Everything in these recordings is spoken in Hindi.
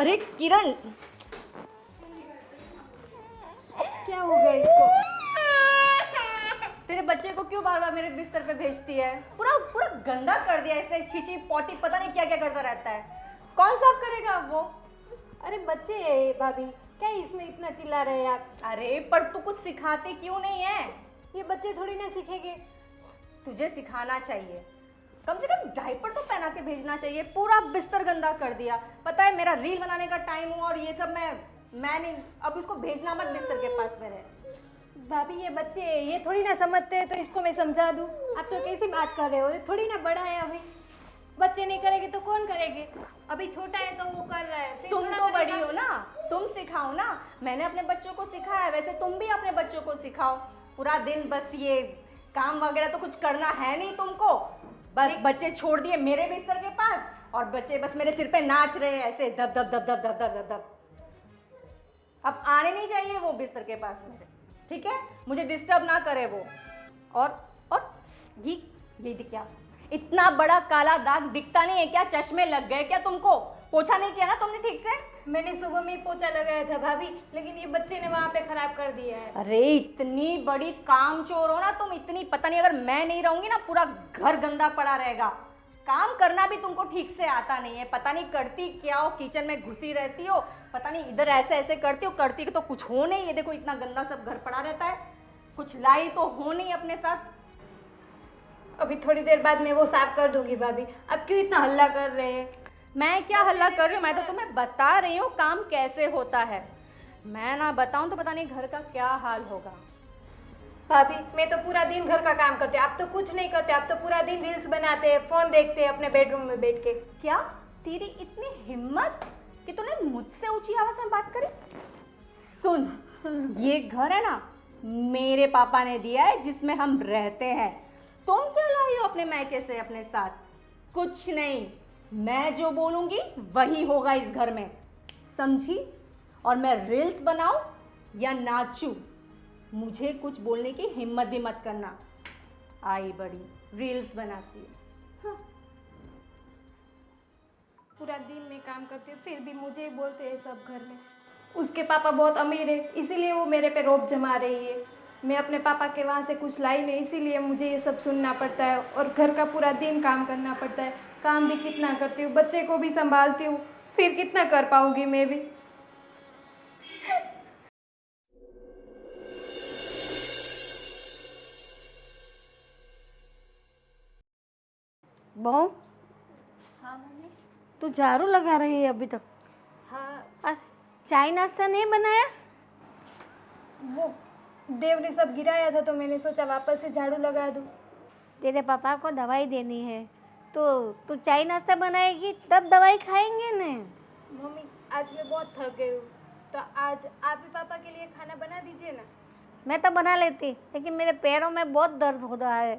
अरे किरण, क्या हो गया इसको? तेरे बच्चे को क्यों बार बार मेरे बिस्तर पे भेजती है? पूरा पूरा गंदा कर दिया इसने, छींची पोटी पता नहीं क्या क्या करता रहता है। कौन साफ करेगा अब वो? अरे बच्चे है भाभी, क्या इसमें इतना चिल्ला रहे हैं आप? अरे पर तू कुछ सिखाती क्यों नहीं है? ये बच्चे थोड़ी ना सीखेंगे। तुझे सिखाना चाहिए, कम से कम डायपर तो पहना के भेजना चाहिए। पूरा बिस्तर गंदा कर दिया। पता है मेरा रील बनाने का टाइम हुआ और ये सब मैं नहीं, अब इसको भेजना मत बिस्तर के पास मेरे। भाभी ये बच्चे ये थोड़ी ना समझते हैं, तो इसको मैं समझा दूँ। आप तो कैसी बात कर रहे हो, ये थोड़ी ना बड़ा है अभी। बच्चे नहीं करेंगे तो कौन करेंगे? अभी छोटा है तो वो कर रहा है, फिर तुम थोड़ा तो करेगा। बड़ी हो ना, तुम सिखाओ ना। मैंने अपने बच्चों को सिखाया, वैसे तुम भी अपने बच्चों को सिखाओ। पूरा दिन बस ये काम वगैरह तो कुछ करना है नहीं तुमको। बस बच्चे छोड़ दिए मेरे बिस्तर के पास और बच्चे बस मेरे सिर पे नाच रहे हैं ऐसे दब दब दब दब दब दब दब दब। अब आने नहीं चाहिए वो बिस्तर के पास मेरे, ठीक है? मुझे डिस्टर्ब ना करे वो। और ये क्या, इतना बड़ा काला दाग दिखता नहीं है क्या? चश्मे लग गए क्या तुमको? पोछा नहीं किया ना तुमने ठीक से? मैंने सुबह में ही पोछा लगाया था भाभी, लेकिन ये बच्चे ने वहाँ पे खराब कर दिया है। अरे इतनी बड़ी कामचोर हो ना तुम, इतनी, पता नहीं अगर मैं नहीं रहूंगी ना पूरा घर गंदा पड़ा रहेगा। काम करना भी तुमको ठीक से आता नहीं है, पता नहीं करती क्या हो, किचन में घुसी रहती हो, पता नहीं इधर ऐसे ऐसे करती हो, करती तो कुछ हो नहीं। ये देखो इतना गंदा सब घर पड़ा रहता है, कुछ लाई तो हो नहीं अपने साथ। अभी थोड़ी देर बाद मैं वो साफ कर दूंगी भाभी। अब क्यों इतना हल्ला कर रहे हैं? मैं क्या हल्ला कर रही हूँ? मैं तो तुम्हें बता रही हूँ काम कैसे होता है। मैं ना बताऊँ तो पता नहीं घर का क्या हाल होगा। भाभी मैं तो पूरा दिन घर का काम करते, आप तो कुछ नहीं करते। आप तो पूरा दिन रील्स बनाते हैं, फोन देखते हैं अपने बेडरूम में बैठ के। क्या तेरी इतनी हिम्मत कि तूने मुझसे ऊंची आवाज में बात करी? सुन, ये घर है ना मेरे पापा ने दिया है जिसमें हम रहते हैं। तुम क्या लाई हो अपने मायके से अपने साथ? कुछ नहीं, मैं जो बोलूंगी वही होगा इस घर में, समझी? और मैं रील्स बनाऊं या नाचूं, मुझे कुछ बोलने की हिम्मत भी मत करना। आई बड़ी रील्स बनाती है। हाँ। पूरा दिन में काम करती हूँ, फिर भी मुझे ही बोलते हैं सब घर में। उसके पापा बहुत अमीर है, इसीलिए वो मेरे पे रोब जमा रही है। मैं अपने पापा के वहाँ से कुछ लाई नहीं, इसीलिए मुझे ये सब सुनना पड़ता है और घर का पूरा दिन काम करना पड़ता है। काम भी कितना करती हूँ, बच्चे को भी संभालती हूँ, फिर कितना कर पाऊँगी मैं भी। बहू, हाँ मम्मी। तू झाड़ू लगा रही है अभी तक? हाँ, और चाय नाश्ता नहीं बनाया? वो देव ने सब गिराया था तो मैंने सोचा वापस से झाड़ू लगा दूँ। तेरे पापा को दवाई देनी है तो तू चाय नाश्ता बनाएगी तब दवाई खाएंगे न। मम्मी आज मैं बहुत थक गई हूँ, तो आज आप भी पापा के लिए खाना बना दीजिए ना। मैं तो बना लेती, लेकिन मेरे पैरों में बहुत दर्द हो रहा है,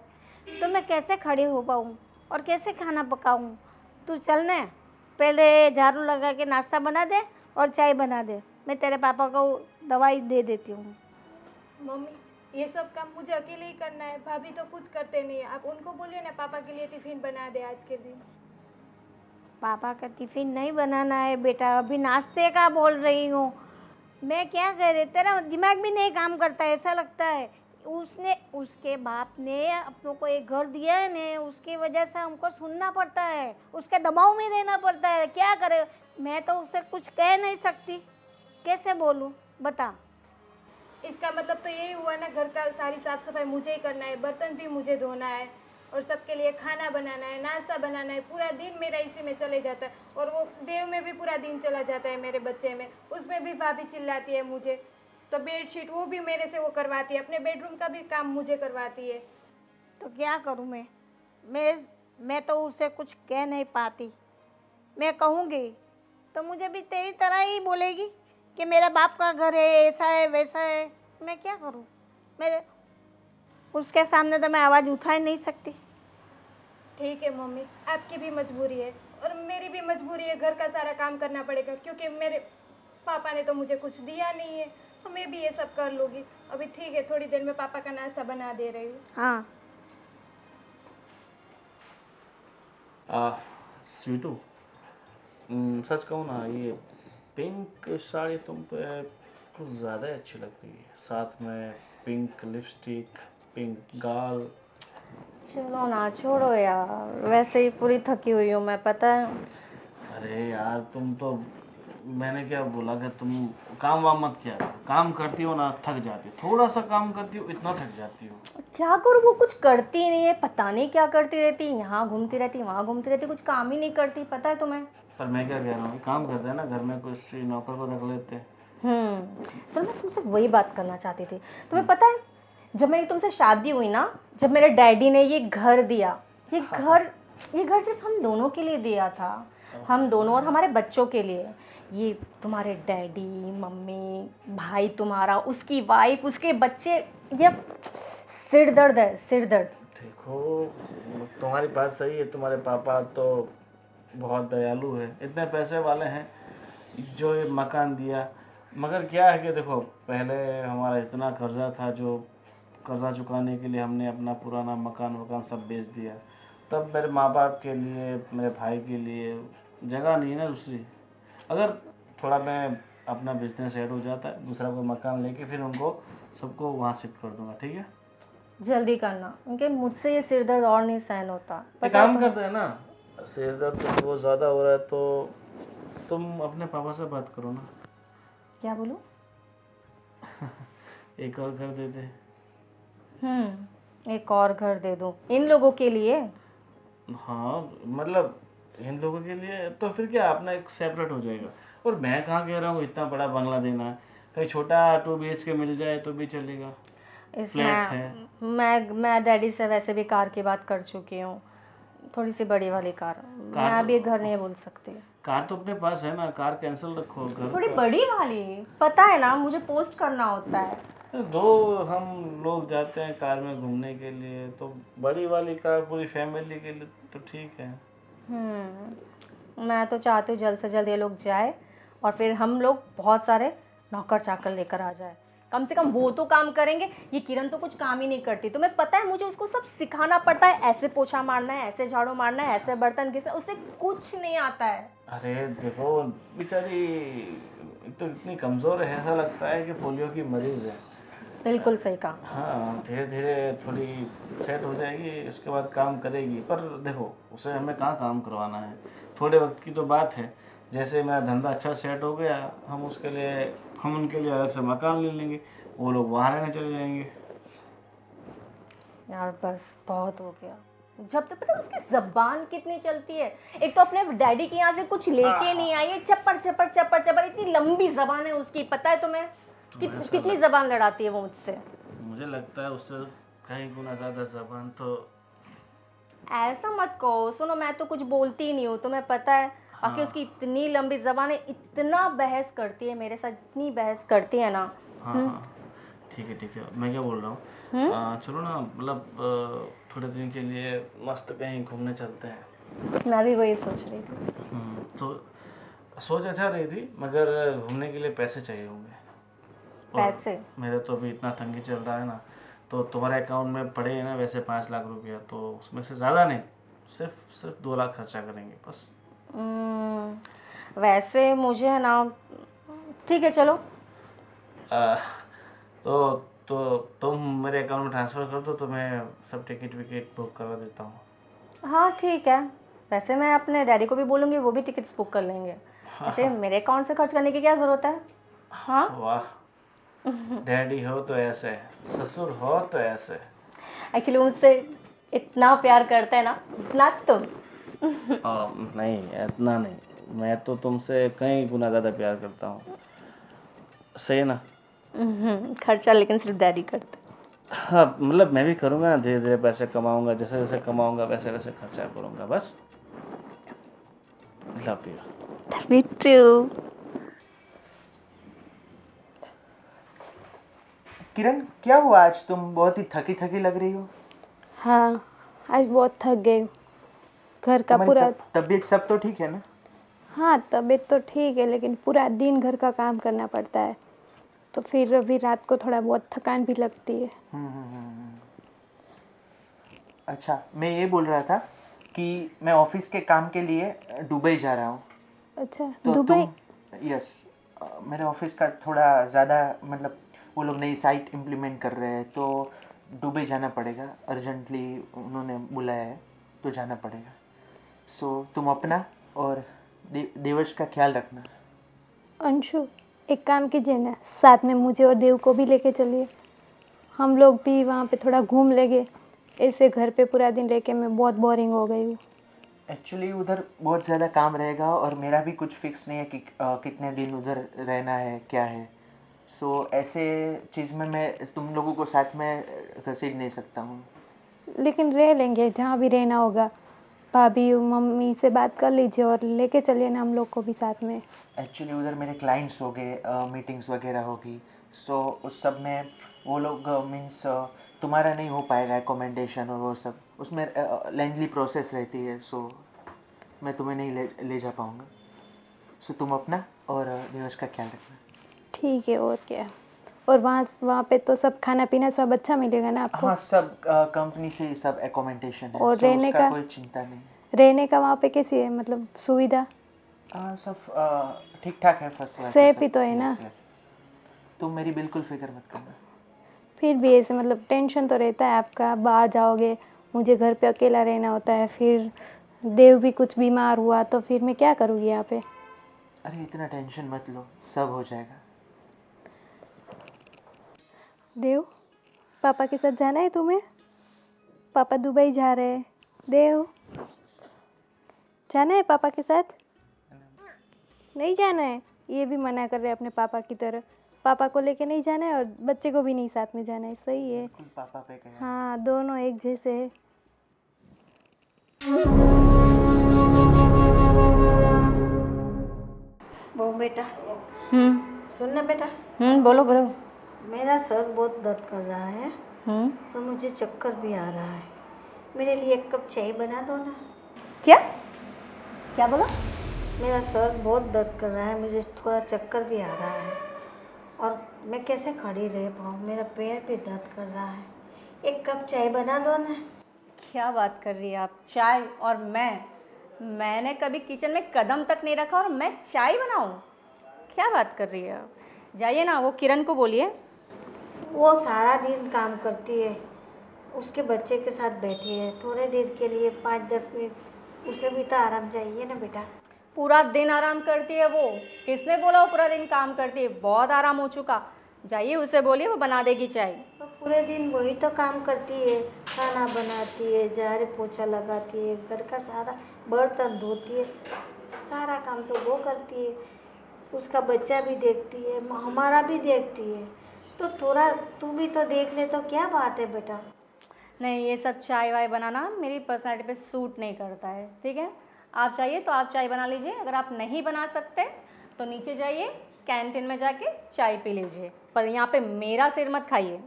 तो मैं कैसे खड़ी हो पाऊँ और कैसे खाना पकाऊँ? तू चल न, पहले झाड़ू लगा के नाश्ता बना दे और चाय बना दे, मैं तेरे पापा को दवाई दे देती हूँ। मम्मी ये सब काम मुझे अकेले ही करना है, भाभी तो कुछ करते नहीं है। आप उनको बोलिए ना पापा के लिए टिफ़िन बना दे आज के दिन। पापा का टिफ़िन नहीं बनाना है बेटा, अभी नाश्ते का बोल रही हूँ। मैं क्या कह रही, तेरा दिमाग भी नहीं काम करता है ऐसा लगता है। उसके बाप ने अपनों को एक घर दिया है ने, उसकी वजह से हमको सुनना पड़ता है, उसके दबाव में रहना पड़ता है। क्या करे, मैं तो उसे कुछ कह नहीं सकती, कैसे बोलूँ बता। इसका मतलब तो यही हुआ ना, घर का सारी साफ सफाई मुझे ही करना है, बर्तन भी मुझे धोना है और सबके लिए खाना बनाना है, नाश्ता बनाना है। पूरा दिन मेरा इसी में चले जाता है और वो देव में भी पूरा दिन चला जाता है मेरे बच्चे में, उसमें भी भाभी चिल्लाती है मुझे। तो बेडशीट वो भी मेरे से वो करवाती है, अपने बेडरूम का भी काम मुझे करवाती है। तो क्या करूँ मैं तो उसे कुछ कह नहीं पाती। मैं कहूँगी तो मुझे भी तेरी तरह ही बोलेगी कि मेरा बाप का घर है, ऐसा है वैसा है। मैं क्या करूँ, मेरे उसके सामने तो मैं आवाज़ उठा ही नहीं सकती। ठीक है मम्मी, आपकी भी मजबूरी है और मेरी भी मजबूरी है, घर का सारा काम करना पड़ेगा क्योंकि मेरे पापा ने तो मुझे कुछ दिया नहीं है, तो मैं भी ये सब कर लूँगी। अभी ठीक है, थोड़ी देर में पापा का नाश्ता बना दे रही हूँ। हाँ। स्वीटू, सच कहूँ ना, ये पिंक साड़ी तुम पे कुछ ज़्यादा ही अच्छी लग रही है, साथ में पिंक लिपस्टिक, पिंक गाल। चलो ना, छोड़ो यार, वैसे ही पूरी थकी हुई हूँ मैं, पता है। अरे यार तुम तो, मैंने क्या बोला कि तुम काम वाम मत किया करो। काम करती हो ना थक जाती हो, थोड़ा सा काम करती हो इतना थक जाती हो। क्या करूँ, वो कुछ करती ही नहीं है, पता नहीं क्या करती रहती, यहाँ घूमती रहती वहाँ घूमती रहती, कुछ काम ही नहीं करती, पता है तुम्हें। पर मैं क्या कह रहा हूँ, काम करते हैं ना घर में, कुछ नौकर को रख लेते हैं। सर मैं तुमसे वही बात करना चाहती थी। तुम्हें पता है, जब मेरी तुमसे शादी हुई ना, जब मेरे डैडी ने ये घर दिया, ये घर सिर्फ हम दोनों के लिए दिया था, हम दोनों और हमारे बच्चों के लिए। ये तुम्हारे डैडी, मम्मी, भाई तुम्हारा, उसकी वाइफ, उसके बच्चे, ये सिर दर्द है, सिर दर्द। देखो तुम्हारी बात सही है, तुम्हारे पापा तो बहुत दयालु है, इतने पैसे वाले हैं जो ये मकान दिया। मगर क्या है कि देखो पहले हमारा इतना कर्जा था, जो कर्जा चुकाने के लिए हमने अपना पुराना मकान वकान सब बेच दिया। तब मेरे माँ बाप के लिए, मेरे भाई के लिए जगह नहीं है ना दूसरी। अगर थोड़ा मैं अपना बिजनेस सेट हो जाता है, दूसरा कोई मकान लेके फिर उनको सबको वहाँ शिफ्ट कर दूंगा, ठीक है। जल्दी करना, क्योंकि मुझसे ये सिर दर्द और नहीं सहन होता, एक पता है काम तुम्हें? करते हैं ना, सिर दर्द तो बहुत ज़्यादा हो रहा है, तो तुम अपने पापा से बात करो ना, क्या बोलूं? एक और घर दे दे। एक और घर दे दूं इन लोगों के लिए? हाँ मतलब इन लोगों के लिए तो फिर क्या, अपना एक सेपरेट हो जाएगा। और मैं कहाँ कह रहा हूँ इतना बड़ा बंगला देना है, कहीं छोटा 2 BHK मिल जाए तो भी चलेगा, फ्लैट है। मैं डैडी से वैसे भी कार की बात कर चुकी हूँ, थोड़ी सी बड़ी वाली कार। मैं कार अभी तो घर नहीं बोल सकती। कार तो अपने पास है ना, कार कैंसिल रखो, घर थोड़ी का। बड़ी वाली, पता है ना मुझे पोस्ट करना होता है। दो हम लोग जाते हैं कार में घूमने के लिए, तो बड़ी वाली कार पूरी फैमिली के लिए तो ठीक है। मैं तो चाहती हूँ जल्द से जल्द ये लोग जाए और फिर हम लोग बहुत सारे नौकर चाकर लेकर आ जाए, कम से कम वो तो काम करेंगे। ये किरण तो कुछ काम ही नहीं करती, तुम्हें पता है, मुझे उसको सब सिखाना पड़ता है, ऐसे पोछा मारना है, ऐसे झाड़ू मारना है, ऐसे बर्तन घिसना, उसे कुछ नहीं आता है। अरे देखो बेचारी तो इतनी कमज़ोर है, ऐसा लगता है कि पोलियो की मरीज़ है। बिल्कुल सही कहा। हाँ धीरे धीरे थोड़ी सेट हो जाएगी, उसके बाद काम करेगी। पर देखो उसे हमें कहाँ काम करवाना है, थोड़े वक्त की तो बात है। जैसे मेरा धंधा अच्छा सेट हो गया, हम उनके लिए अलग से मकान ले लेंगे, वो लोग वहाँ रहने चले जाएंगे। यार बस बहुत हो गया। जब तक पता है उसकी जबान कितनी चलती है, एक तो अपने डैडी के यहाँ से कुछ लेके नहीं आई है, चप्पड़ चप्पड़ चप्पड़ चप्पड़, इतनी लंबी जबान है उसकी, पता है तुम्हें? कितनी जबान लड़ाती है वो मुझसे। मुझे लगता है उससे कहीं गुना ज़्यादा जबान तो। ऐसा मत कहो, सुनो मैं तो कुछ बोलती ही नहीं हूँ, तुम्हें पता है। बाकी हाँ। उसकी इतनी लंबी जबान है, इतना बहस करती है मेरे साथ, इतनी बहस करती है ना। हाँ हाँ ठीक है, मैं क्या बोल रहा हूँ, चलो ना मतलब थोड़े दिन के लिए मस्त कहीं घूमने चलते हैं। मैं भी वही सोच रही थी। तो सोच अच्छा रही थी, मगर घूमने के लिए पैसे चाहिए होंगे। और पैसे? मेरे तो अभी इतना तंगी चल रहा है ना, तो तुम्हारे अकाउंट में पड़े हैं ना वैसे 5 लाख रुपया, तो उसमें से ज़्यादा नहीं, सिर्फ 2 लाख खर्चा करेंगे बस। वैसे मुझे है ना, ठीक है चलो। आ, तो तुम मेरे अकाउंट में ट्रांसफ़र कर दो, तो मैं सब टिकट विकेट बुक करवा देता हूँ। हाँ ठीक है, वैसे मैं अपने डैडी को भी बोलूँगी, वो भी टिकट्स बुक कर लेंगे। ऐसे मेरे अकाउंट से खर्च करने की क्या ज़रूरत है? हाँ वाह, डैडी हो तो ऐसे, ससुर हो तो ऐसे। एक्चुअली मुझसे इतना प्यार करता है ना, इतना तुम। नहीं इतना नहीं, मैं तो तुमसे कई गुना ज़्यादा प्यार करता हूँ, सही है ना। खर्चा लेकिन सिर्फ डैडी करते। हाँ मतलब मैं भी करूँगा ना, धीरे धीरे पैसे कमाऊँगा, जैसे जैसे कमाऊँगा वैसे वैसे खर्चा करूँगा बस। Love you. Me too. Kiran क्या हुआ, आज तुम बहुत ही थकी थकी लग रही हो। हाँ, आज बहुत थक गई, घर का तुम्हारी पूरा। तबीयत सब तो ठीक है ना। हाँ तबीयत तो ठीक है, लेकिन पूरा दिन घर का काम करना पड़ता है, तो फिर अभी रात को थोड़ा बहुत थकान भी लगती है। अच्छा मैं ये बोल रहा था कि मैं ऑफिस के काम के लिए दुबई जा रहा हूँ। अच्छा तो दुबई? यस, मेरे ऑफिस का थोड़ा ज़्यादा मतलब वो लोग नई साइट इम्प्लीमेंट कर रहे हैं, तो दुबई जाना पड़ेगा, अर्जेंटली उन्होंने बुलाया है, तो जाना पड़ेगा। सो तुम अपना और देवर्ष का ख्याल रखना। अंशु, एक काम कीजिए ना, साथ में मुझे और देव को भी लेके चलिए, हम लोग भी वहाँ पे थोड़ा घूम लेंगे। ऐसे घर पे पूरा दिन रह के मैं बहुत बोरिंग हो गई हूँ। एक्चुअली उधर बहुत ज़्यादा काम रहेगा और मेरा भी कुछ फिक्स नहीं है कि कितने दिन उधर रहना है, क्या है। सो ऐसे चीज़ में मैं तुम लोगों को साथ में घसीट नहीं सकता हूँ। लेकिन रह लेंगे जहाँ भी रहना होगा। भाभी मम्मी से बात कर लीजिए और लेके चलिए ना हम लोग को भी साथ में। एक्चुअली उधर मेरे क्लाइंट्स हो गए, मीटिंग्स वगैरह होगी, सो उस सब में वो लोग मीन्स तुम्हारा नहीं हो पाएगा एकोमेंडेशन और वो सब, उसमें लेंथली प्रोसेस रहती है, सो मैं तुम्हें नहीं ले जा पाऊँगा। सो तुम अपना और देवश का ख्याल रखना। ठीक है, और क्या। और वहाँ पे तो सब खाना पीना सब अच्छा मिलेगा ना आपको? हाँ, सब कंपनी से सब एकोमेंडेशन है, और सो रहने उसका का? कोई चिंता नहीं। रहने का वहाँ पे कैसी है, मतलब सुविधा? सब ठीक ठाक है, फर्स्ट क्लास सेफ ही तो है ना? तुम मेरी बिल्कुल फिक्र मत करना। फिर भी ऐसे मतलब टेंशन तो रहता है आपका, बाहर जाओगे, मुझे घर पे अकेला रहना होता है, फिर देव भी कुछ बीमार हुआ तो फिर मैं क्या करूँगी यहाँ पे? अरे इतना टेंशन मत लो, सब हो जाएगा। देव, पापा के साथ जाना है तुम्हें? पापा दुबई जा रहे हैं। देव, जाना है पापा के साथ? नहीं जाना है? ये भी मना कर रहे हैं अपने पापा की तरह। पापा को लेके नहीं जाना है और बच्चे को भी नहीं साथ में जाना है, सही है। बिल्कुल पापा पे कहें। हाँ, दोनों एक जैसे है। वो बेटा, सुन ना बेटा, बोलो बोलो। मेरा सर बहुत दर्द कर रहा है और मुझे चक्कर भी आ रहा है। मेरे लिए एक कप चाय बना दो ना। क्या क्या बोला? मेरा सर बहुत दर्द कर रहा है, मुझे थोड़ा चक्कर भी आ रहा है और मैं कैसे खड़ी रह पाऊँ, मेरा पैर भी दर्द कर रहा है। एक कप चाय बना दो ना। क्या बात कर रही है आप? चाय और मैंने कभी किचन में कदम तक नहीं रखा और मैं चाय बनाऊं? क्या बात कर रही है आप? जाइए ना, वो किरण को बोलिए। वो सारा दिन काम करती है, उसके बच्चे के साथ बैठी है, थोड़े देर के लिए 5-10 मिनट उसे भी तो आराम चाहिए ना बेटा। पूरा दिन आराम करती है वो? किसने बोला वो पूरा दिन काम करती है? बहुत आराम हो चुका। जाइए उसे बोलिए, वो बना देगी चाय। तो पूरे दिन वही तो काम करती है, खाना बनाती है, झाड़ू पोछा लगाती है, घर का सारा बर्तन धोती है, सारा काम तो वो करती है। उसका बच्चा भी देखती है, हमारा भी देखती है, तो थोड़ा तू भी तो देख ले तो क्या बात है बेटा। नहीं, ये सब चाय वाय बनाना मेरी पर्सनैलिटी पे सूट नहीं करता है, ठीक है? आप चाहिए तो आप चाय बना लीजिए, अगर आप नहीं बना सकते तो नीचे जाइए, कैंटीन में जाके चाय पी लीजिए, पर यहाँ पे मेरा सिर मत खाइए।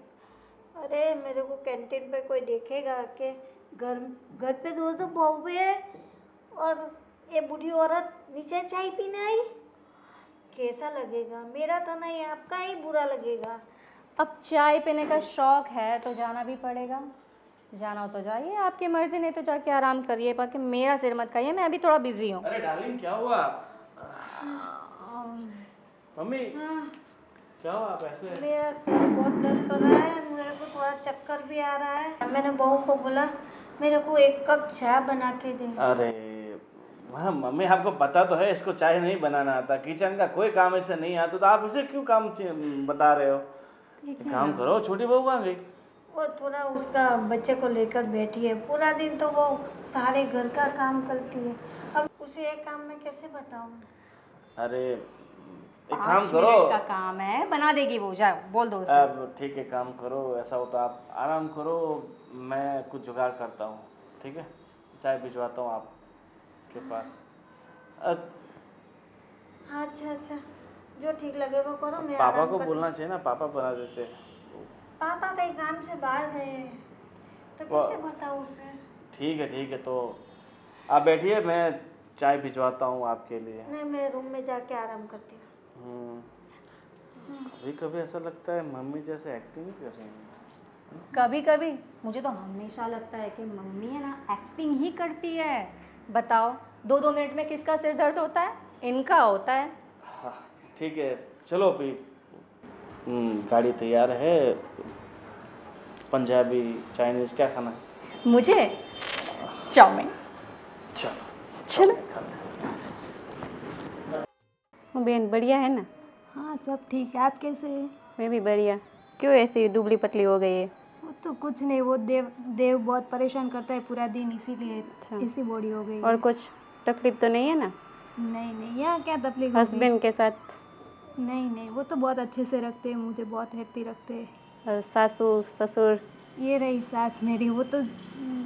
अरे मेरे को कैंटीन पे कोई देखेगा कि घर घर पे दो बहू है और ये बूढ़ी औरत नीचे चाय पीने आई, कैसा लगेगा? मेरा तो नहीं, आपका ही बुरा लगेगा। अब चाय पीने का शौक है तो जाना भी पड़ेगा। जाना हो तो जाइए, आपकी मर्जी, नहीं तो जाके आराम करिए, बाकी मेरा सिर मत खाइए, मैं अभी थोड़ा बिजी हूँ। अरे डार्लिंग, क्या हुआ? मम्मी, क्या हुआ आप ऐसे? मेरा सर बहुत दर्द कर रहा है, मेरे को थोड़ा चक्कर भी आ रहा है। मैंने बहू को बोला मेरे को एक कप चाय बना के दे। अरे हाँ मम्मी, आपको पता तो है इसको चाय नहीं बनाना आता, किचन का कोई काम ऐसे नहीं आता, तो आप इसे क्यों काम बता रहे हो? एक काम करो, छोटी बहू कहाँ गई? वो थोड़ा उसका बच्चे को लेकर बैठी है, पूरा दिन तो वो सारे घर का काम करती है, अब उसे एक काम में कैसे बताऊँ? अरे एक 5 काम करो। मिनट का काम है, बना देगी वो, जाओ बोल दो उसे। अब ठीक है, काम करो, ऐसा हो तो आप आराम करो, मैं कुछ जुगाड़ करता हूँ, ठीक है? चाय भिजवाता हूँ आपके पास। अच्छा अच्छा, जो ठीक लगे वो करो, मैं पापा आराम को करती बोलना चाहिए ना, पापा बना देते। पापा कहीं काम से बाहर गए हैं, तो वाह। कैसे बताऊँ उसे? ठीक है, तो आप बैठिए, मैं चाय भिजवाता हूँ आपके लिए। नहीं, मैं रूम में जाके आराम करती हूँ। कभी कभी ऐसा लगता है मम्मी जैसे एक्टिंग ही कर रही है। कभी कभी मुझे तो हमेशा लगता है कि मम्मी है ना एक्टिंग ही करती है। बताओ, 2-2 मिनट में किसका सिर दर्द होता है? इनका होता है। हाँ ठीक है, चलो अभी गाड़ी तैयार है। पंजाबी चाइनीज़ क्या खाना है? मुझे चाउमीन। चलो चलो। बहन बढ़िया है ना? हाँ सब ठीक है। आप कैसे हैं? मैं भी बढ़िया। क्यों ऐसी दुबली पतली हो गई है? वो तो कुछ नहीं, वो देव बहुत परेशान करता है पूरा दिन, इसीलिए अच्छा। ऐसी बॉडी हो गई और है। कुछ तकलीफ तो नहीं है ना? नहीं यहाँ क्या तकलीफ होगी? हस्बैंड के साथ? नहीं वो तो बहुत अच्छे से रखते हैं, मुझे बहुत हैप्पी रखते हैं। और सासू ससुर? ये रही सास मेरी, वो तो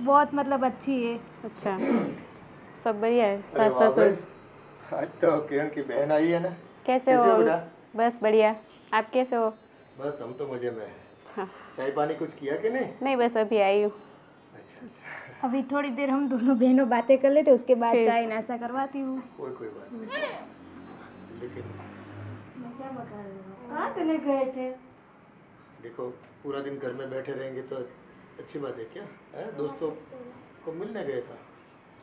बहुत मतलब अच्छी है। अच्छा, सब बढ़िया है? अरे सास वाह ससुर भाई, आज तो किरण की बहन आई है ना। कैसे कैसे हो? हो बेटा? बस बढ़िया। आप कैसे हो? बस हम तो मजे में हैं। हाँ। चाय पानी कुछ किया कि नहीं? नहीं, बस अभी आई हूँ। अच्छा अभी थोड़ी देर हम दोनों बहनों बातें कर लेते, उसके बाद फिर? चाय नाश्ता करवाती हूँ। कोई बात नहीं, लेकिन मैं क्या बता रही हूँ, कहाँ चले गए थे? देखो पूरा दिन घर में बैठे रहेंगे तो अच्छी बात है क्या है? दोस्तों को मिलने गए था।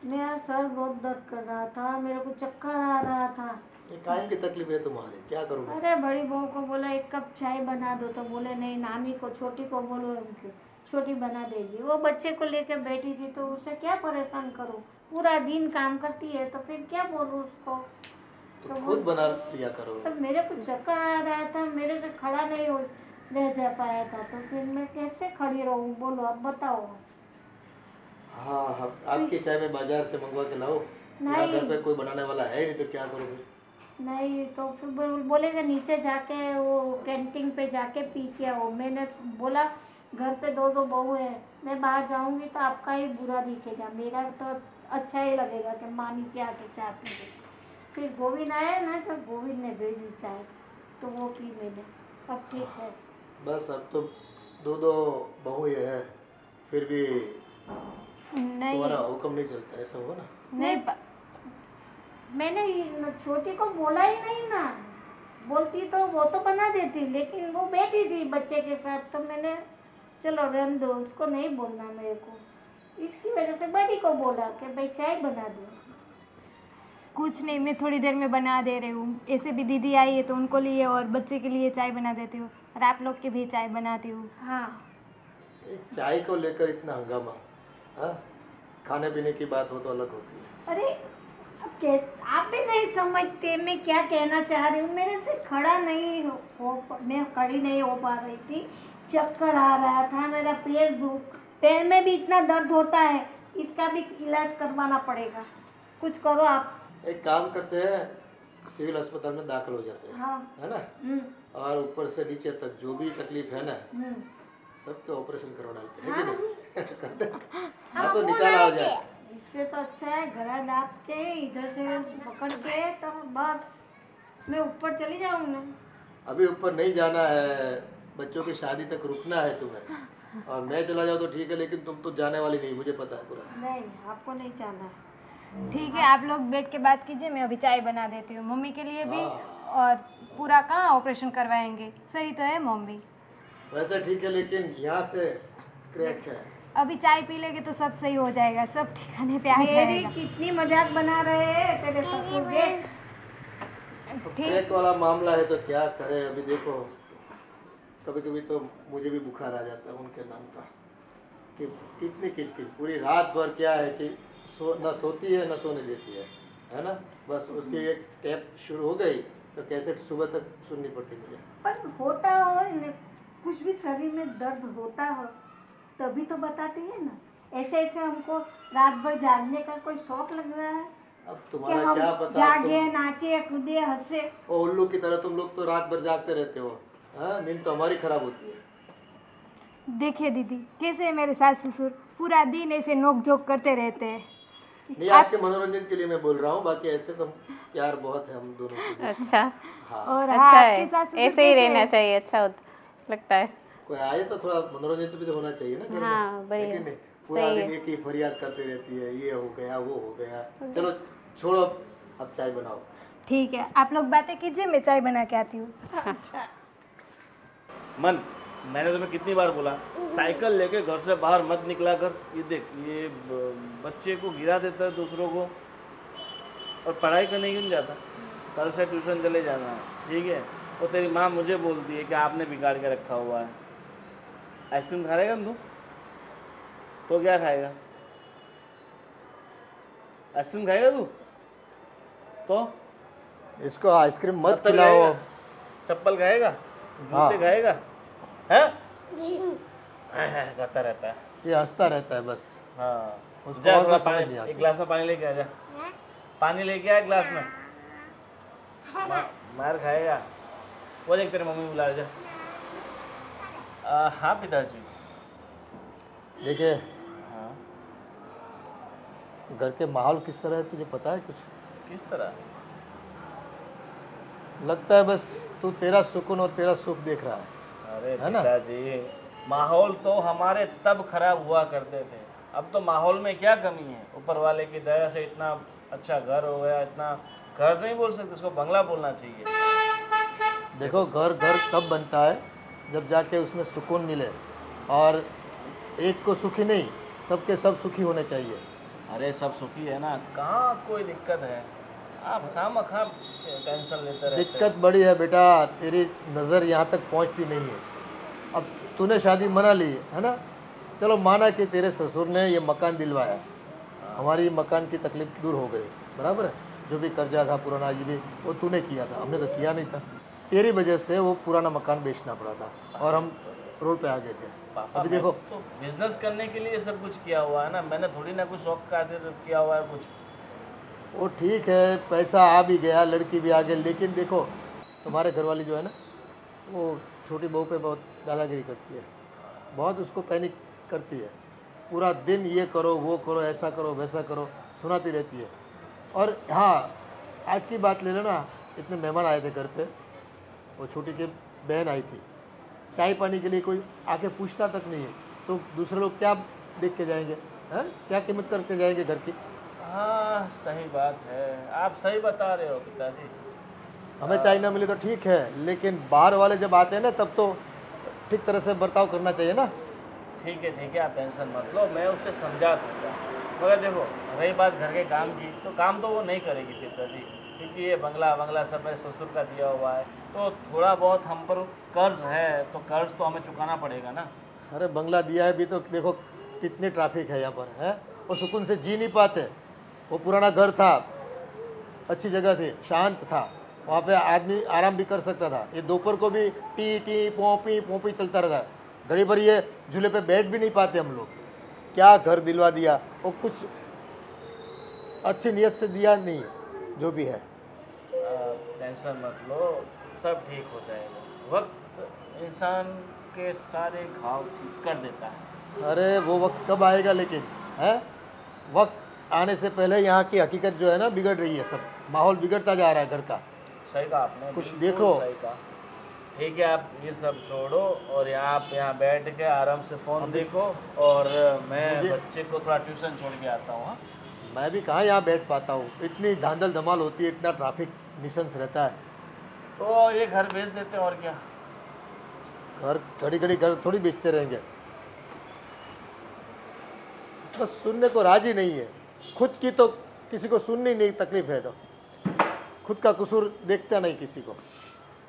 मेरा सर बहुत दर्द कर रहा था, मेरे को चक्कर आ रहा था। ये कायम की तकलीफ है तुम्हारी, क्या करोगे? अरे बड़ी बहू को बोला एक कप चाय बना दो, तो बोले नहीं, नानी को छोटी को बोलो, उनकी छोटी बना देगी। वो बच्चे को लेकर बैठी थी, तो उसे क्या परेशान करूँ? पूरा दिन काम करती है, तो फिर क्या बोलूँ उसको? तो खुद बना लिया करो। तो मेरे को चक्कर आ रहा था, मेरे से खड़ा नहीं हो रह जा पाया था, तो फिर मैं कैसे खड़ी रहूँ? बोलो अब बताओ। हाँ हाँ, आपकी चाय मैं बाजार से मंगवा के लाओ? यहाँ नहीं। घर पे कोई बनाने वाला है नहीं, तो क्या करोगे? नहीं तो फिर बोलेगा नीचे जाके वो कैंटीन पे जाके पी के आओ। मैंने बोला घर पे दो बहू है, मैं बाहर जाऊंगी तो आपका ही बुरा दिखेगा, मेरा तो अच्छा ही लगेगा कि मामी से आके चाय पी ले। फिर गोविंद आया ना, तो गोविंद ने भेजी चाय, तो वो पी मैंने। अब ठीक है। बस अब तो दो बहू ये है, फिर भी नहीं तुम्हारा हुक्म नहीं चलता, ऐसा हुआ ना? नहीं मैंने छोटी को बोला ही नहीं ना, बोलती तो वो तो बना देती, लेकिन वो बैठी थी बच्चे के साथ, तो मैंने चलो रहने दो, उसको नहीं बोलना मेरे को। इसकी वजह से बड़ी को बोला कि भाई चाय बना दो। कुछ नहीं, मैं थोड़ी देर में बना दे रही हूँ। ऐसे भी दीदी आई है तो उनको लिए और बच्चे के लिए चाय बना देती हूँ, और आप लोग के भी चाय बनाती हूँ। हाँ एक चाय को लेकर इतना हंगामा, हाँ? खाने पीने की बात हो तो अलग होती है। अरे अब कैसे आप भी नहीं समझते मैं क्या कहना चाह रही हूँ? मेरे से खड़ा नहीं मैं खड़ी नहीं हो पा रही थी, चक्कर आ रहा था, मेरा पैर में भी इतना दर्द होता है, इसका भी इलाज करवाना पड़ेगा। कुछ करो आप। एक काम करते हैं, सिविल अस्पताल में दाखिल हो जाते हैं, हाँ। है ना? और ऊपर से नीचे तक जो भी तकलीफ है ना, सबके ऑपरेशन करवा डालते हैं, है कि नहीं? करते हैं। हाँ तो निकाला हो जाए। इससे तो अच्छा है गला दाब के इधर से पकड़ के, तो बस मैं ऊपर चली जाऊँ ना। अभी ऊपर नहीं जाना है, बच्चों की शादी तक रुकना है तुम्हें। और मैं चला जाऊँ तो ठीक है, लेकिन तुम तो जाने वाली नहीं, मुझे पता है पूरा। नहीं आपको नहीं जाना। ठीक है, आप लोग बैठ के बात कीजिए, मैं अभी चाय बना देती हूँ मम्मी के लिए भी। हाँ। और पूरा कहाँ ऑपरेशन करवाएंगे? सही तो है मम्मी? वैसे ठीक है, लेकिन यहाँ से क्रैक है। अभी चाय पी लेंगे तो सब सही हो जाएगा, सब ठिकाने पे आ मेरी जाएगा। कितनी मजाक बना रहे हैं तेरे ससुर के। क्रैक वाला मामला है तो क्या करे? अभी देखो, कभी कभी तो मुझे भी बुखार आ जाता है उनके नाम का, कि कितनी किचकिच पूरी रात भर। क्या है कि न सोती है न सोने देती है ना? बस उसकी एक टैप शुरू हो गई तो कैसेट सुबह तक सुननी पड़ती मुझे। पर होता हो कुछ भी शरीर में दर्द होता हो तभी तो बताते हैं ना। ऐसे ऐसे हमको रात भर जागने का कोई शौक लग रहा है अब कि तुम्हारा हम क्या पता, जागे नाचे कूदे हंसे। और उल्लू की तरह तुम लोग तो रात भर जागते रहते हो, हाँ? नींद तो हमारी खराब होती है। देखिए दीदी, कैसे है मेरे सास ससुर, पूरा दिन ऐसे नोक झोंक करते रहते हैं। नहीं, आपके मनोरंजन के लिए मैं बोल रहा हूँ, बाकी ऐसे तो प्यार बहुत है हम दोनों के बीच। अच्छा, हाँ, और अच्छा हाँ, है, आपके सास ससुर ऐसे ही कैसे रहना हैं? चाहिए, अच्छा लगता है। कोई आए तो थोड़ा मनोरंजन तो भी तो होना चाहिए ना घर में, हाँ, बढ़िया। है कि नहीं? पूरा सही दिन एक ही फरियाद करती रहती है, ये हो गया वो हो गया। चलो छोड़ो, अब चाय बनाओ। ठीक है, आप लोग बातें कीजिए, मैं चाय बना के आती हूँ। मन, मैंने तुम्हें कितनी बार बोला साइकिल लेके घर से बाहर मत निकला कर। ये देख, ये बच्चे को गिरा देता है दूसरों को, और पढ़ाई करने क्यों नहीं जाता? कल से ट्यूशन चले जाना है, ठीक है। और तेरी माँ मुझे बोलती है कि आपने बिगाड़ के रखा हुआ है। आइसक्रीम खाएगा तू? तो क्या खाएगा? आइसक्रीम खाएगा तू? तो इसको आइसक्रीम मत पत्थर खिलाओ। खाएगा? चप्पल खाएगा? हाँ। जूते खाएगा? हैं? करता रहता है। ये हंसता रहता है बस। हाँ, उसको जा और थोड़ा कुछ समझ पानी, नहीं आता। एक गिलास में पानी लेके आ जा। पानी लेके आ एक गिलास में। मार खाएगा। वो देख तेरी मम्मी बुला जा। हाँ पिताजी। देखिए, हाँ, घर के माहौल किस तरह है तुझे पता है कुछ? किस तरह? लगता है बस तू तेरा सुकून और तेरा सुख देख रहा है। अरे है ना? पिताजी, माहौल तो हमारे तब खराब हुआ करते थे। अब तो माहौल में क्या कमी है? ऊपर वाले की दया से इतना अच्छा घर हो गया। इतना घर नहीं बोल सकते, इसको बंगला बोलना चाहिए। देखो, घर घर तब बनता है जब जाके उसमें सुकून मिले, और एक को सुखी नहीं, सबके सब सुखी होने चाहिए। अरे सब सुखी है ना, कहाँ कोई दिक्कत है? आप खामखा टेंशन लेते रहते दिक्कत बड़ी है बेटा, तेरी नज़र यहाँ तक पहुँचती नहीं है। अब तूने शादी मना ली है ना, चलो माना कि तेरे ससुर ने ये मकान दिलवाया, हमारी मकान की तकलीफ दूर हो गई, बराबर है। जो भी कर्जा था पुराना, ये भी वो तूने किया था, हमने तो किया नहीं था। तेरी वजह से वो पुराना मकान बेचना पड़ा था और हम रोड पे आ गए थे। पापा, अभी मैं देखो, तो बिजनेस करने के लिए सब कुछ किया हुआ है ना। मैंने थोड़ी ना कुछ शौक का किया हुआ है कुछ। वो ठीक है, पैसा आ भी गया, लड़की भी आ गई, लेकिन देखो तुम्हारे घरवाली जो है ना, वो छोटी बहू पे बहुत दादागिरी करती है, बहुत उसको पैनिक करती है। पूरा दिन ये करो वो करो, ऐसा करो वैसा करो, सुनाती रहती है। और हाँ, आज की बात ले लो ना, इतने मेहमान आए थे घर पे, वो छोटी की बहन आई थी, चाय पानी के लिए कोई आके पूछता तक नहीं है, तो दूसरे लोग क्या देख के जाएंगे? हैं, क्या कीमत करके जाएंगे घर की? हाँ सही बात है, आप सही बता रहे हो पिताजी। हमें चाय ना मिले तो ठीक है, लेकिन बाहर वाले जब आते हैं ना, तब तो ठीक तरह से बर्ताव करना चाहिए ना। ठीक है, आप टेंशन मत लो, मैं उससे समझा दूँगा। मगर देखो, रही बात घर के काम की, तो काम तो वो नहीं करेगी पिताजी, क्योंकि ये बंगला सब मेरे ससुर का दिया हुआ है। तो थोड़ा बहुत हम पर कर्ज है, तो कर्ज तो हमें चुकाना पड़ेगा ना। अरे बंगला दिया है भी तो देखो कितनी ट्रैफिक है यहाँ पर, है। वो सुकून से जी नहीं पाते। वो पुराना घर था, अच्छी जगह थी, शांत था, वहाँ पे आदमी आराम भी कर सकता था। ये दोपहर को भी टी टी पोपी पोपी चलता रहता है, घड़ी भर ये झूले पे बैठ भी नहीं पाते हम लोग। क्या घर दिलवा दिया, वो कुछ अच्छी नीयत से दिया नहीं है, जो भी है। टेंशन मत लो, सब ठीक हो जाएगा। वक्त इंसान के सारे घाव ठीक कर देता है। अरे वो वक्त कब आएगा लेकिन, है। वक्त आने से पहले यहाँ की हकीकत जो है ना बिगड़ रही है, सब माहौल बिगड़ता जा रहा है घर का। सही कहा आपने, कुछ बिल्कुल देखो। सही कहा। ठीक है, आप ये सब छोड़ो और आप यहाँ बैठ के आराम से फ़ोन देखो, और मैं बच्चे को थोड़ा ट्यूशन छोड़ के आता हूँ। हाँ, मैं भी कहाँ यहाँ बैठ पाता हूँ, इतनी धांधल धमाल होती है, इतना ट्रैफिक निशंस रहता है। तो ये घर बेच देते हैं और क्या। घर घड़ी घड़ी घर थोड़ी बेचते रहेंगे, बस सुनने को राजी नहीं है। खुद की तो किसी को सुननी नहीं तकलीफ है, तो खुद का कसूर देखता नहीं किसी को।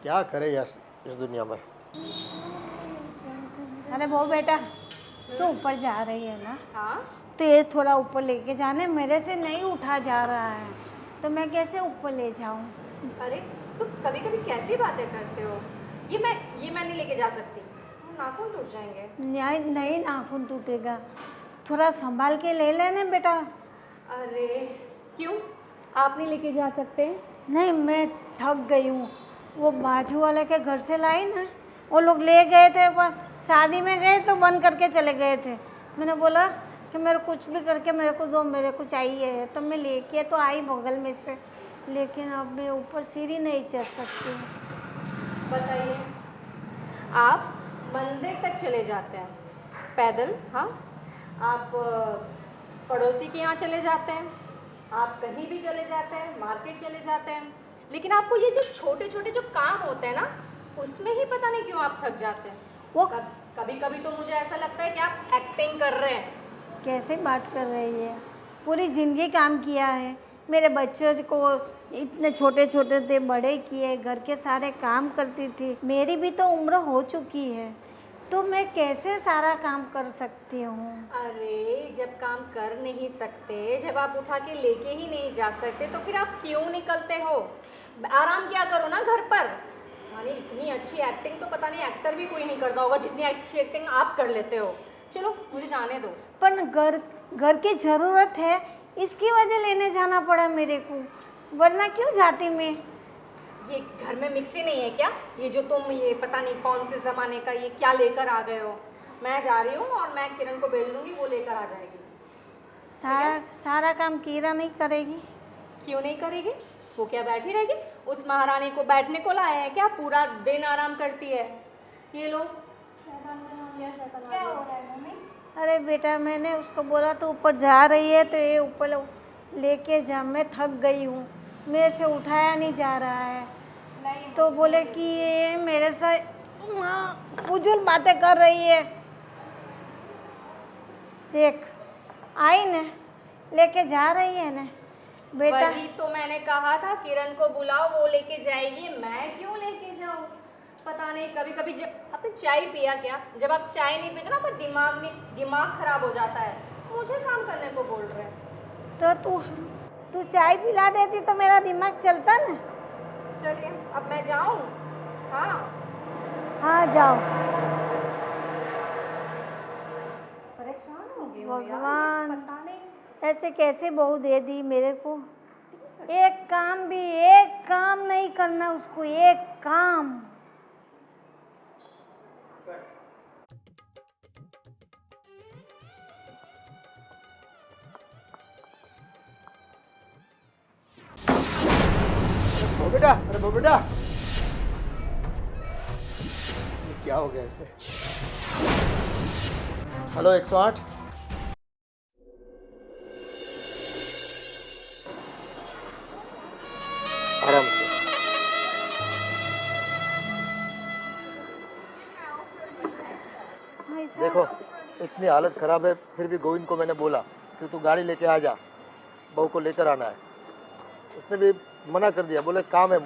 क्या करे यार इस दुनिया में। अरे वो बेटा, तू ऊपर जा रही है ना, हाँ, तो ये थोड़ा ऊपर लेके जाने, मेरे से नहीं उठा जा रहा है, तो मैं कैसे ऊपर ले जाऊं? अरे तुम कभी कभी कैसी बातें करते हो। ये मैं नहीं लेके जा सकती, नाखून टूट जाएंगे। नहीं नहीं, नाखून टूटेगा, थोड़ा संभाल के ले लेना बेटा। अरे क्यों, आप नहीं लेके जा सकते? नहीं, मैं थक गई हूँ। वो बाजू वाले के घर से लाई ना, वो लोग ले गए थे, पर शादी में गए तो बंद करके चले गए थे। मैंने बोला कि मेरे कुछ भी करके मेरे को दो, मेरे को चाहिए, तो मैं लेके तो आई बगल में से, लेकिन अब मैं ऊपर सीढ़ी नहीं चढ़ सकती। बताइए, आप मंदिर तक चले जाते हैं पैदल, हाँ, आप पड़ोसी के यहाँ चले जाते हैं, आप कहीं भी चले जाते हैं, मार्केट चले जाते हैं, लेकिन आपको ये जो छोटे छोटे जो काम होते हैं ना, उसमें ही पता नहीं क्यों आप थक जाते हैं। वो कभी कभी तो मुझे ऐसा लगता है कि आप एक्टिंग कर रहे हैं। कैसे बात कर रही है? पूरी ज़िंदगी काम किया है, मेरे बच्चों को इतने छोटे छोटे थे बड़े किए, घर के सारे काम करती थी। मेरी भी तो उम्र हो चुकी है, तो मैं कैसे सारा काम कर सकती हूँ? अरे जब काम कर नहीं सकते, जब आप उठा के लेके ही नहीं जा सकते, तो फिर आप क्यों निकलते हो? आराम क्या करो ना घर पर। यानी इतनी अच्छी एक्टिंग तो पता नहीं एक्टर भी कोई नहीं करता होगा जितनी अच्छी एक्टिंग आप कर लेते हो। चलो मुझे जाने दो। पर घर की ज़रूरत है, इसकी वजह लेने जाना पड़ा मेरे को, वरना क्यों जाती मैं? ये घर में मिक्सी नहीं है क्या? ये जो तुम ये पता नहीं कौन से ज़माने का ये क्या लेकर आ गए हो? मैं जा रही हूँ और मैं किरण को भेज दूँगी, वो लेकर आ जाएगी। सारा काम कीरा नहीं करेगी? क्यों नहीं करेगी? वो क्या बैठी रहेगी? उस महारानी को बैठने को लाए हैं क्या? पूरा दिन आराम करती है। ये लो। क्या हो रहा है मम्मी? अरे बेटा, मैंने उसको बोला तो ऊपर जा रही है तो ये ऊपर लेके जा, मैं थक गई हूँ, मेरे से उठाया नहीं जा रहा है। तो बोले कि ये मेरे साथ फजूल बातें कर रही है। देख आई न, लेके जा रही है ना बेटा। वही तो मैंने कहा था किरण को बुलाओ, वो लेके जाएगी, मैं क्यों लेके जाऊँ? पता नहीं कभी कभी आपने चाय पिया क्या? जब आप चाय नहीं पीते ना, आपका दिमाग खराब हो जाता है। मुझे काम करने को बोल रहे हैं। तो तू चाय पिला देती तो मेरा दिमाग चलता ना। चलिए अब मैं जाऊँ? हाँ हाँ जाओ। परेशान हो गई हूँ यार, भगवान, पता नहीं ऐसे कैसे बहू दे दी मेरे को? एक काम नहीं करना उसको, एक काम। बेटा, अरे बेटा, ये क्या हो गया इसे? हेलो 108। आराम से। देखो इतनी हालत खराब है, फिर भी गोविंद को मैंने बोला कि तू गाड़ी लेके आ जा, बहू को लेकर आना है। उसने भी मना कर दिया, बोले काम है,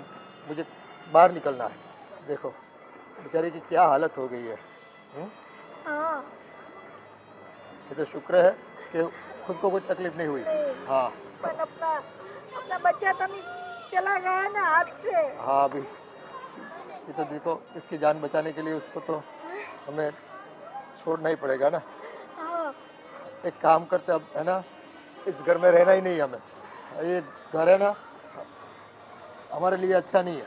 मुझे बाहर निकलना है। देखो बेचारी की क्या हालत हो गई है। हाँ ये तो शुक्र है कि खुद को कोई तकलीफ नहीं हुई। हाँ पर अपना बच्चा तो नहीं चला गया ना हाथ से। हाँ अभी ये तो देखो, इसकी जान बचाने के लिए उसको तो हमें छोड़ना ही पड़ेगा ना। हाँ एक काम करते अब, है ना, इस घर में रहना ही नहीं हमें। ये घर है ना, हमारे लिए अच्छा नहीं है।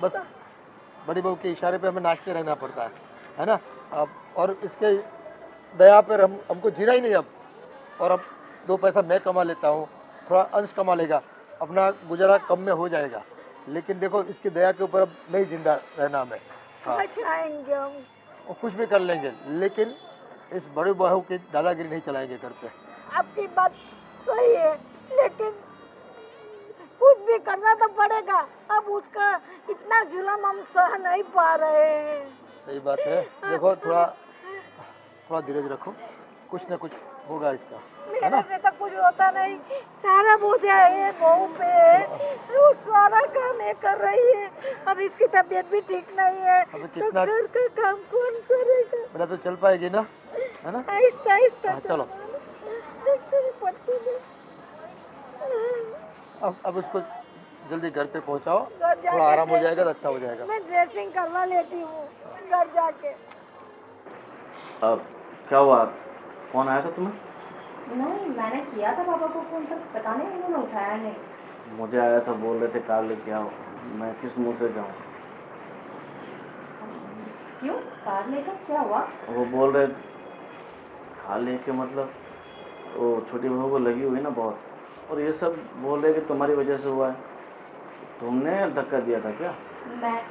बस बड़ी बहू के इशारे पे हमें नाचते रहना पड़ता है ना। अब और इसके दया पर हमको जीना ही नहीं अब। और अब 2 पैसा मैं कमा लेता हूँ, थोड़ा अंश कमा लेगा, अपना गुजारा कम में हो जाएगा। लेकिन देखो इसकी दया के ऊपर अब नहीं जिंदा रहना हमें। हाँ बचाएंगे हम। और कुछ भी कर लेंगे, लेकिन इस बड़ी बहू की दादागिरी नहीं चलाएंगे घर पे। आपकी बात सही है, लेकिन कुछ भी करना तो पड़ेगा। अब उसका इतना जुल्म हम सह नहीं पा रहे हैं। सही बात है। देखो थोड़ा धीरज रखो, कुछ ना कुछ होगा इसका, है ना। मेरे से तो कुछ होता नहीं, सारा बोझा है बहू पे, वो सारा काम ये कर रही है। अब इसकी तबीयत भी ठीक नहीं है, अबे तो कितना घर का काम कौन करेगा? बेटा तो चल पाएगी ना, है ना। आहिस्ता आहिस्ता हाँ, चलो। पड़ती है। अब इसको जल्दी घर पे पहुंचाओ, घर जाके थोड़ा आराम हो जाएगा तो अच्छा हो जाएगा। मैं ड्रेसिंग करवा लेती हूँ घर जाके। अब क्या हुआ, फोन आया था तुम्हें? नहीं, मैंने किया था पापा को फोन, पर पता नहीं उन्होंने उठाया नहीं। मुझे आया था, बोल रहे थे कार लेके आओ। मैं किस मुंह से जाऊँ? क्यों? कार लेकर क्या हुआ? वो बोल रहे कार लेके मतलब वो छोटी बहू को लगी हुई ना बहुत, और ये सब बोल रहे कि तुम्हारी वजह से हुआ है। तुमने धक्का दिया था क्या?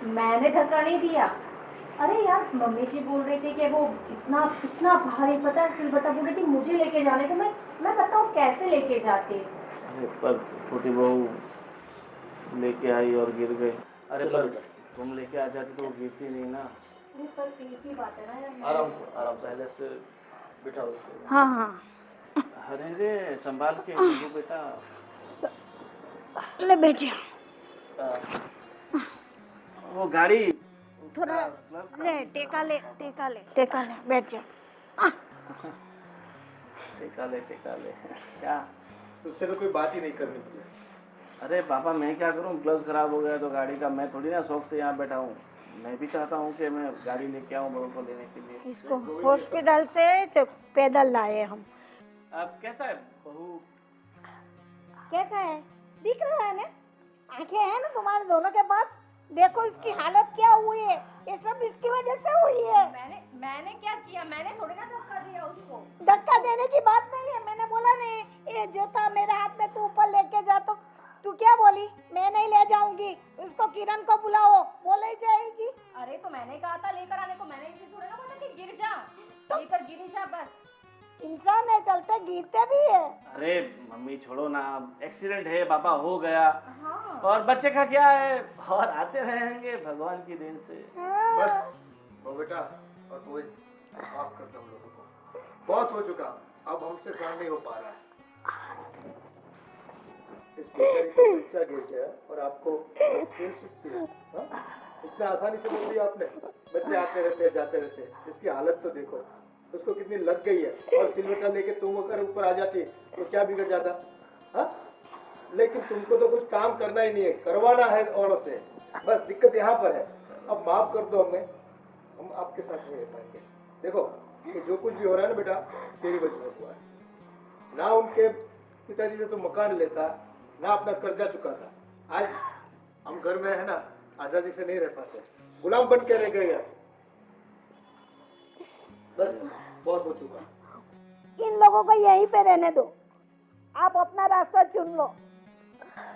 मैंने धक्का नहीं दिया। अरे यार, मम्मी जी बोल रही थी कि वो इतना भारी पता है सिलबट्टा, बोल रही थी मुझे लेके जाने को। मैं बताऊँ कैसे लेके जाती। अरे पर छोटी बहू लेके आई और गिर गई। अरे पर तुम लेके आ जाती तो वो गिरती नहीं ना। अरे पर एक ही बात है ना यार। आराम से और पहले से बिठाओ इसे। हाँ हाँ अरे रे संभाल के बेटा। ले बेटे वो गाड़ी थोड़ा ले टेका ले बैठ जा। टेका ले क्या? तुझसे तो कोई बात ही नहीं करनी मुझे। अरे पापा मैं क्या करूं, ग्लव्स खराब हो गया तो गाड़ी का, मैं थोड़ी ना शौक से यहाँ बैठा हूँ। मैं भी चाहता हूँ कि मैं गाड़ी लेके आऊँ बड़ों को लेने के लिए। इसको हॉस्पिटल से पैदल लाए हम। अब कैसा है बहू? कैसा है? दिख रहा है ना, आंखें हैं ना तुम्हारे दोनों के पास। देखो इसकी हालत क्या हुई है, ये सब इसकी वजह से हुई है। मैंने क्या किया? मैंने थोड़ी ना धक्का दिया उसको। धक्का देने की बात नहीं है, मैंने बोला नहीं ये जो था मेरे हाथ में तू ऊपर लेके जा, तो तू क्या बोली? मैं नहीं ले जाऊंगी, उसको किरण को बुलाओ, वो ले जाएगी। अरे तो मैंने कहा था लेकर आने को, मैंने इसे थोड़ा ना बोला कि गिर जा, लेकर गिरी जा बस। इंसान है, चलते गिरते भी है। अरे मम्मी छोड़ो ना, एक्सीडेंट है पापा, हो गया। हाँ। और बच्चे का क्या है, और आते रहेंगे भगवान की देन से। बस वो बेटा और कोई माफ कर दो हम लोगों को, बहुत हो चुका, अब हमसे सहन नहीं हो पा रहा है। इस बेचारी का बच्चा गिर गया और आपको खेल सकती है? हाँ? इतना आसानी से बोल दिया आपने। बच्चे आते रहते हैं जाते रहते हैं, इसकी हालत तो देखो, उसको कितनी लग गई है। और सिलवटा लेके तुम अगर ऊपर आ जाती तो क्या बिगड़ जाता? हाँ? लेकिन तुमको तो कुछ काम करना ही नहीं है, करवाना है औरों से, बस दिक्कत यहाँ पर है। अब माफ कर दो हमें, हम आपके साथ नहीं रह पाएंगे। देखो कि जो कुछ भी हो रहा है ना बेटा, तेरी वजह से हुआ है। ना उनके पिताजी से तो मकान लेता, ना अपना कर्जा चुकाता, आज हम घर में है ना आजादी से नहीं रह पाते, गुलाम बन के रह गए। बस बहुत हो चुका। इन लोगों को यहीं पे रहने दो, आप अपना रास्ता चुन लो।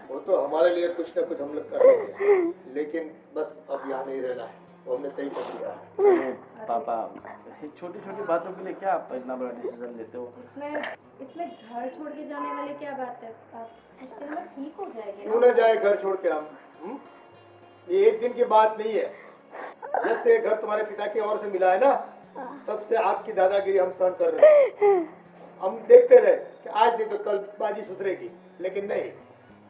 वो तो हमारे लिए कुछ ना कुछ हम लोग कर लेंगे, लेकिन बस अब यहाँ नहीं रहना है, वो हमने तय कर दिया है। अरे पापा छोटी छोटी बातों के लिए क्या आप इतना बड़ा डिसीजन लेते हो? इसमें घर छोड़ के जाने वाली क्या बात है? आप कुछ दिन में ठीक हो जाएगी क्यों ना जाए घर छोड़ के हम? ये एक दिन की बात नहीं है। जब से घर तुम्हारे पिता की ओर से मिला है ना, तब से आपकी दादागिरी हम सहन कर रहे हैं। हम देखते रहे कि आज नहीं तो कल बाजी सुधरेगी, लेकिन नहीं,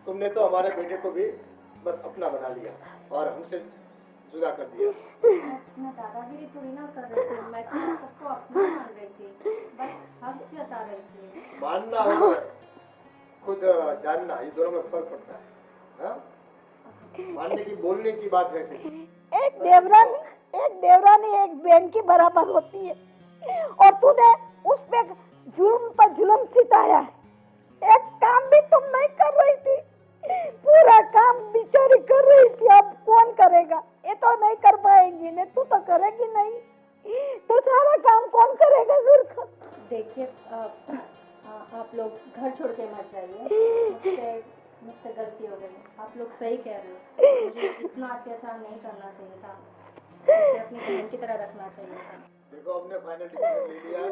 तुमने तो हमारे बेटे को भी बस अपना बना लिया और हमसे जुदा कर दिया। मैं दादागिरी थोड़ी ना कर रही थी, मैं तो सबको अपना मान रही थी, बस हक जता रही थी। मानना हो खुद जानना, ये दोनों में फर्क पड़ता है। हाँ? मानने की बोलने की बात है सिर्फ। एक देवरानी एक बहन की बराबर होती है, और तूने उस पे जुल्म पर जुल्म सिताया है। एक काम भी तुम नहीं कर रही थी, पूरा काम बेचारी कर रही थी। अब कौन करेगा? ये तो नहीं कर पाएंगी ने, तू तो करेगी नहीं, तो सारा काम कौन करेगा घर का? देखिए आप लोग घर छोड़ के मत जाइए, मुझसे गलती हो गई। आप लोग सही कह रहे हो, मुझे इतना अत्याचार नहीं करना चाहिए था, मुझे अपनी बहन की तरह रखना चाहिए था। देखो हमने फाइनल डिसीजन ले लिया है,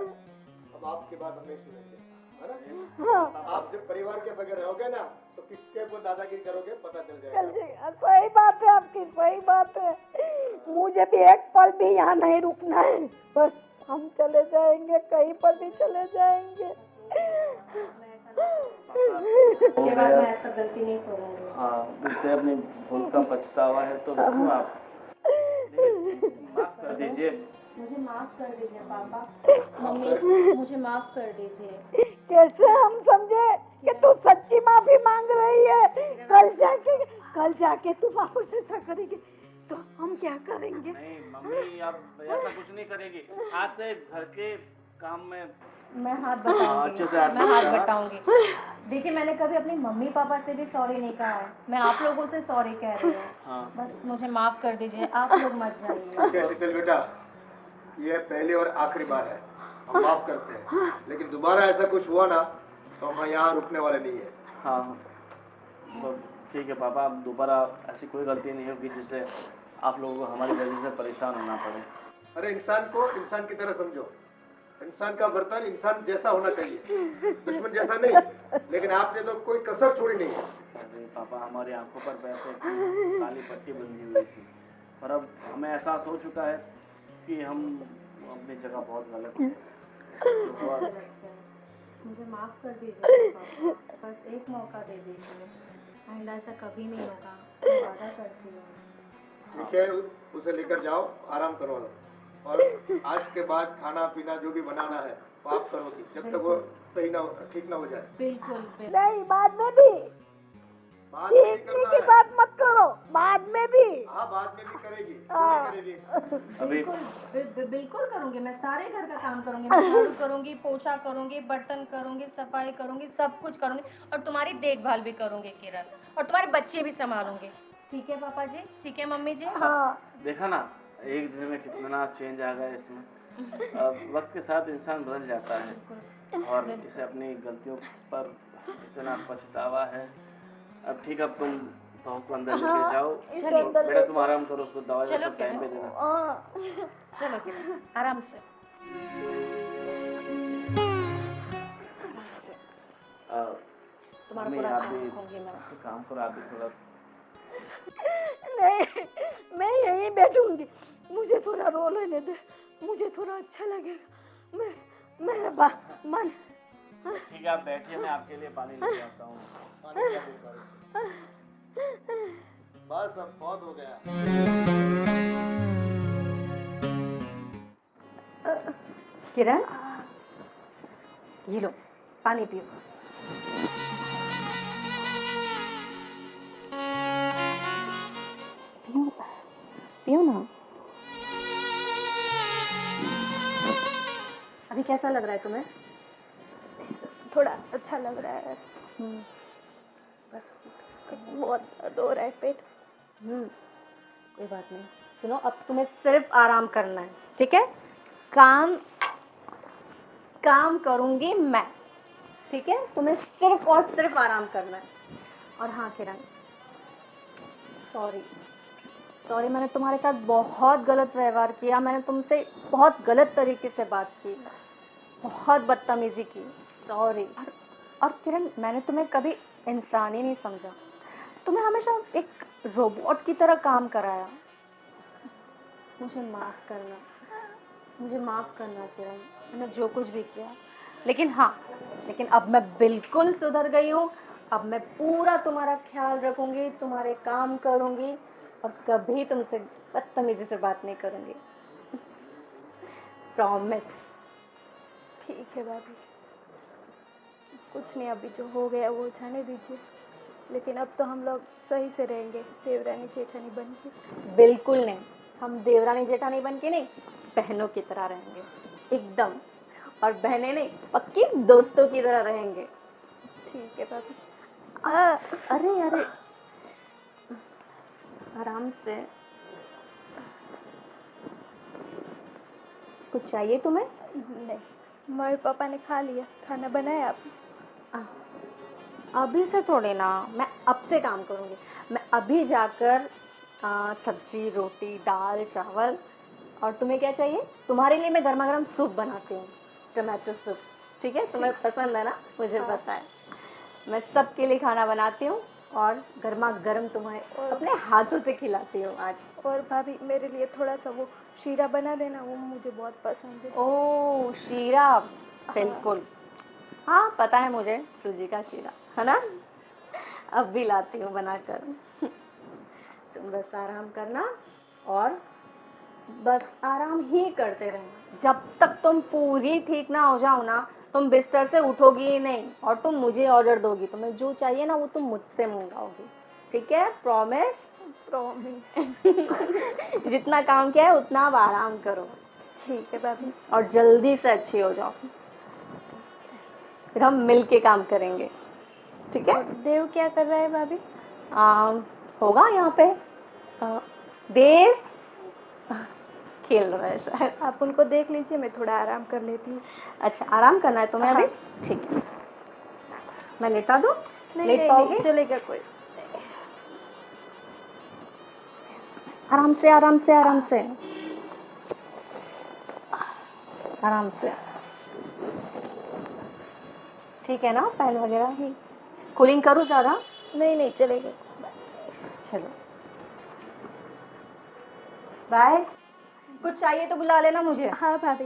अब आपकी बात हम नहीं सुनेंगे, है ना? हाँ। आप जब परिवार के बगैर रहोगे ना, तो किसके को दादागिरी करोगे पता चल जाएगा। सही बात है आपकी, सही बात है। मुझे भी एक पल भी यहाँ नहीं रुकना है, बस हम चले जाएंगे, कहीं पर भी चले जाएंगे। इसके बाद मैं ऐसा गलती नहीं करूँगी। हाँ, मुझसे अपनी भूल का पछतावा है तो क्यों आप माफ कर दीजिए। मुझे माफ कर दीजिए पापा, मम्मी मुझे माफ कर दीजिए। कैसे हम समझे कि तू सच्ची माफी मांग रही है? कल जाके तू वापस ऐसा करेगी तो हम क्या करेंगे? नहीं मम्मी, आप ऐसा कुछ नहीं करेगी। आज से घर के काम में मैं हाथ बटाऊंगी, अच्छे से मैं हाथ बटाऊंगी। देखिए मैंने कभी अपनी मम्मी पापा से भी सॉरी नहीं कहा है, मैं आप लोगों से सॉरी कह रही हूँ। हाँ। बस मुझे माफ कर दीजिए, आप लोग मत जाइए। ठीक है शीतल बेटा, ये पहली और आखिरी बार है, हम माफ करते हैं, लेकिन दोबारा ऐसा कुछ हुआ ना तो हम यहाँ रुकने वाले नहीं है। हाँ तो ठीक है पापा, अब दोबारा ऐसी कोई गलती नहीं होगी जिससे आप लोगों को हमारी वजह से परेशान होना पड़े। अरे इंसान को इंसान की तरह समझो, इंसान का बर्तन इंसान जैसा होना चाहिए, दुश्मन जैसा नहीं। लेकिन आपने तो कोई कसर छोड़ी नहीं है। अरे पापा, हमारी आंखों पर पैसे की काली पट्टी बंधी हुई थी, पर अब हमें एहसास हो चुका है कि हम अपनी जगह बहुत गलत हैं। जो हुआ मुझे माफ कर दीजिए पापा, बस एक मौका दे दीजिए। आइंदा ऐसा कभी नहीं होगा, मैं वादा करती हूँ। ठीक है, उसे लेकर जाओ, आराम करवा दो। और आज के बाद खाना पीना जो भी बनाना है वो आप करोगी, जब तक वो सही ना ठीक ना हो जाए। बिल्कुल बिल्कुल। नहीं, बाद में भी बाद में भी ठीक करना की है। बात मत करो, बाद में भी। हाँ, बाद में भी करेगी, क्यों नहीं करेगी? अभी बिल्कुल बिल्कुल करूंगी, मैं सारे घर का काम करूंगी, मैं झाड़ू करूंगी, पोछा करूंगी, बर्तन करूंगी, सफाई करूंगी, सब कुछ करूंगी और तुम्हारी देखभाल भी करूंगी किरण, और तुम्हारे बच्चे भी संभालूंगी। ठीक है पापा जी, ठीक है मम्मी जी। हाँ, देखा ना, एक दिन में कितना चेंज आ गया इसमें। अब वक्त के साथ इंसान बदल जाता है और इसे अपनी गलतियों पर इतना पछतावा है। अब ठीक है, अब तुम बहू को अंदर लेके जाओ। चलो, बेटा तुम आराम करो, उसको दवाई चलो, सब टाइम पे देना। हाँ। चलो किरण, आराम से। तुम्हारा मम्मी पूरा आप ध्यान भी रखूंगी मैं। काम करो, आप भी थोड़ा। नहीं, मैं यहीं बैठूंगी, मुझे थोड़ा रो लेने दे, मुझे थोड़ा अच्छा लगेगा। मेरा मन। ठीक है, आप बैठिए, मैं आपके लिए पानी लेके आता हूँ। पानी पिला दे पानी। बस अब बहुत हो गया। किरण, ये लो पानी पियो। पियो पियो ना। अभी कैसा लग रहा है तुम्हें? थोड़ा अच्छा लग रहा है, बस बहुत दर्द हो रहा है पेट। कोई बात नहीं। सुनो, अब तुम्हें सिर्फ आराम करना है, ठीक है? काम करूंगी मैं, ठीक है? तुम्हें सिर्फ और सिर्फ आराम करना है। और हाँ किरण, सॉरी, मैंने तुम्हारे साथ बहुत गलत व्यवहार किया, मैंने तुमसे बहुत गलत तरीके से बात की, बहुत बदतमीजी की। सॉरी। और किरण, मैंने तुम्हें कभी इंसान ही नहीं समझा, तुम्हें हमेशा एक रोबोट की तरह काम कराया। मुझे माफ़ करना किरण, मैंने जो कुछ भी किया। लेकिन अब मैं बिल्कुल सुधर गई हूँ। अब मैं पूरा तुम्हारा ख्याल रखूंगी, तुम्हारे काम करूंगी और कभी तुमसे बदतमीजी से बात नहीं करूंगी। प्रॉमिस। ठीक है भाभी, कुछ नहीं, अभी जो हो गया वो जाने दीजिए, लेकिन अब तो हम लोग सही से रहेंगे, देवरानी जेठानी बन के। बिल्कुल नहीं, हम देवरानी जेठानी बन के नहीं, बहनों की तरह रहेंगे एकदम। और बहनें नहीं, पक्की दोस्तों की तरह रहेंगे। ठीक है भाभी। अरे आराम से। कुछ चाहिए तुम्हें? नहीं, मम्मी पापा ने खा लिया, खाना बनाया आपने? अभी से थोड़े ना, मैं अब से काम करूँगी। मैं अभी जाकर सब्जी, रोटी, दाल, चावल। और तुम्हें क्या चाहिए? तुम्हारे लिए मैं गर्मा गर्म सूप बनाती हूँ, टमाटो सूप। ठीक है, तुम्हें पसंद है ना? मुझे पता है। मैं सबके लिए खाना बनाती हूँ और गर्मा गर्म तुम्हें अपने हाथों से खिलाती हूँ आज। और भाभी, मेरे लिए थोड़ा सा वो शीरा बना देना, वो मुझे बहुत पसंद है। ओह शीरा, बिल्कुल। हाँ पता है मुझे, सूजी का शीरा है ना? अब भी लाती हूँ बनाकर। तुम बस आराम करना और बस आराम ही करते रहना। जब तक तुम पूरी ठीक ना हो जाओ ना, तुम बिस्तर से उठोगी ही नहीं और तुम मुझे ऑर्डर दोगी। तुम्हें जो चाहिए ना वो तुम मुझसे मंगाओगी, ठीक है? प्रॉमिस? जितना काम किया है उतना अब आराम करो। ठीक है भाभी। और जल्दी से अच्छी हो जाओ, फिर हम मिल के काम करेंगे, ठीक है? और देव क्या कर रहा है भाभी? होगा यहाँ पे। देव खेल रहा है शायद। आप उनको देख लीजिए, मैं थोड़ा आराम कर लेती हूँ। अच्छा, आराम करना है तुम्हें अभी? ठीक है, मैं लेटा दूँ? लेट पाओगे? नहीं, चलेगा कोई। आराम से आराम से आराम से आराम से। ठीक है ना? पैन वगैरह ही कूलिंग करूँ ज़्यादा? नहीं, चलेगा। चलो बाय। कुछ चाहिए तो बुला लेना मुझे। हाँ भाभी।